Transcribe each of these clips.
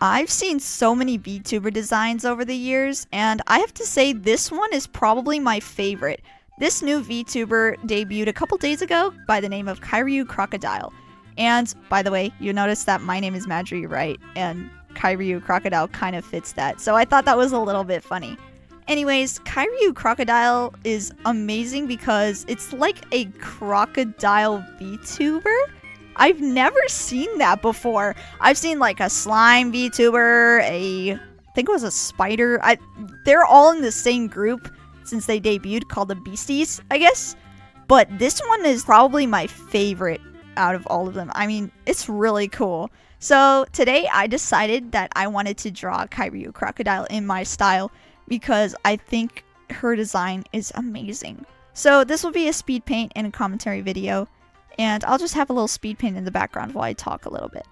I've seen so many VTuber designs over the years, and I have to say this one is probably my favorite. This new VTuber debuted a couple days ago by the name of Kyryu Crocodile. And, by the way, you notice that my name is Madry, right? And Kyryu Crocodile kind of fits that, so I thought that was a little bit funny. Anyways, Kyryu Crocodile is amazing because it's like a crocodile VTuber. I've never seen that before. I've seen like a slime VTuber, I think it was a spider. They're all in the same group since they debuted, called the Beasties, I guess. But this one is probably my favorite out of all of them. I mean, it's really cool. So today I decided that I wanted to draw Kyryu Crocodile in my style because I think her design is amazing. So this will be a speed paint and a commentary video. And I'll just have a little speed paint in the background while I talk a little bit.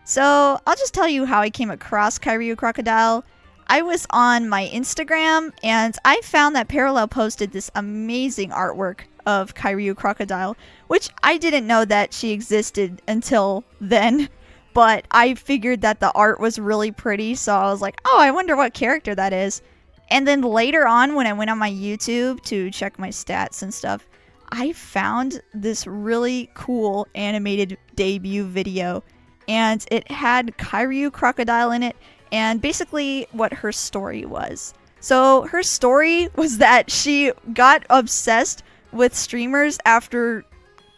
So I'll just tell you how I came across Kyryu Crocodile. I was on my Instagram and I found that Parallel posted this amazing artwork of Kyryu Crocodile, which I didn't know that she existed until then. But I figured that the art was really pretty, so I was like, oh, I wonder what character that is. And then later on, when I went on my YouTube to check my stats and stuff, I found this really cool animated debut video, and it had Kyryu Crocodile in it, and basically what her story was. So her story was that she got obsessed with streamers after,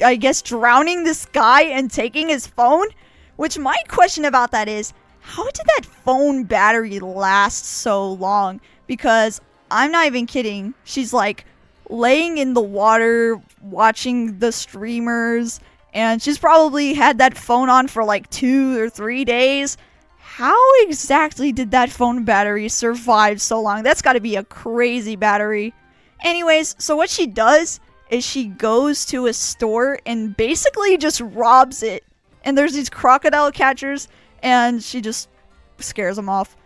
I guess, drowning this guy and taking his phone, which my question about that is, how did that phone battery last so long? Because I'm not even kidding, she's like laying in the water watching the streamers, and she's probably had that phone on for like 2 or 3 days. How exactly did that phone battery survive so long? That's got to be a crazy battery. Anyways, so what she does is she goes to a store and basically just robs it, and there's these crocodile catchers and she just scares them off.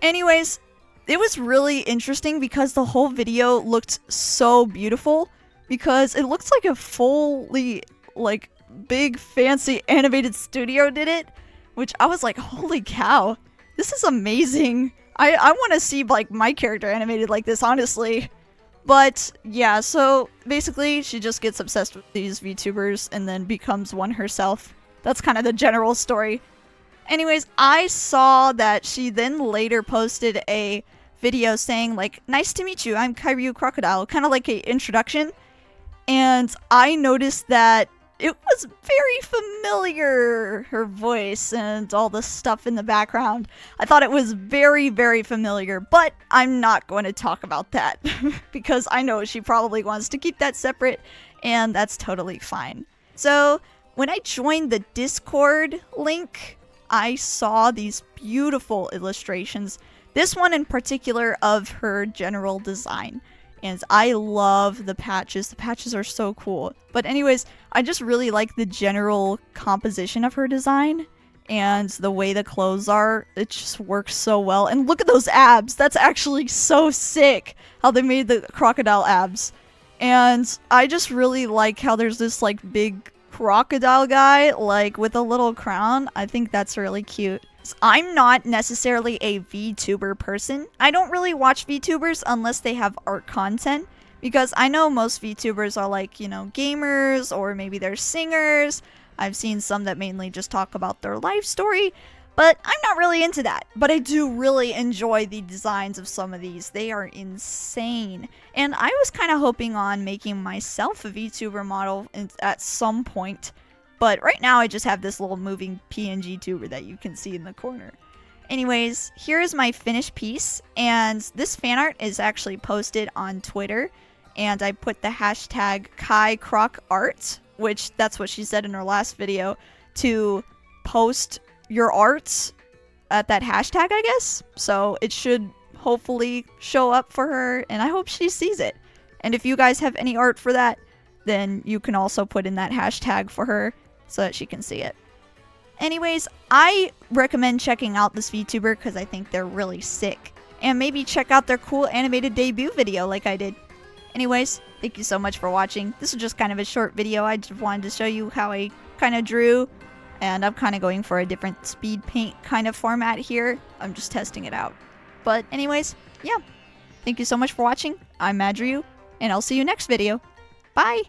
Anyways, it was really interesting because the whole video looked so beautiful, because it looks like a fully, like, big fancy animated studio did it, which I was like, holy cow, this is amazing. I want to see like my character animated like this, honestly. But yeah, so basically she just gets obsessed with these VTubers and then becomes one herself. That's kind of the general story. Anyways, I saw that she then later posted a video saying like, nice to meet you, I'm Kyryu Crocodile, kind of like a introduction, and I noticed that it was very familiar, her voice and all the stuff in the background. I thought it was very, very familiar, but I'm not going to talk about that because I know she probably wants to keep that separate, and that's totally fine. So when I joined the Discord link, I saw these beautiful illustrations, this one in particular of her general design. And I love the patches. The patches are so cool. But anyways, I just really like the general composition of her design and the way the clothes are. It just works so well. And look at those abs. That's actually so sick how they made the crocodile abs. And I just really like how there's this like big crocodile guy like with a little crown. I think that's really cute. I'm not necessarily a VTuber person. I don't really watch VTubers unless they have art content, because I know most VTubers are like, you know, gamers, or maybe they're singers. I've seen some that mainly just talk about their life story, but I'm not really into that. But I do really enjoy the designs of some of these. They are insane. And I was kind of hoping on making myself a VTuber model at some point. But right now I just have this little moving PNG tuber that you can see in the corner. Anyways, here is my finished piece, and this fan art is actually posted on Twitter, and I put the hashtag KaiCrocArt, which that's what she said in her last video, to post your arts at that hashtag, I guess. So it should hopefully show up for her, and I hope she sees it. And if you guys have any art for that, then you can also put in that hashtag for her, so that she can see it. Anyways, I recommend checking out this VTuber because I think they're really sick. And maybe check out their cool animated debut video like I did. Anyways, thank you so much for watching. This was just kind of a short video. I just wanted to show you how I kind of drew and I'm kind of going for a different speed paint kind of format here. I'm just testing it out. But anyways, yeah. Thank you so much for watching. I'm Madryu, and I'll see you next video. Bye!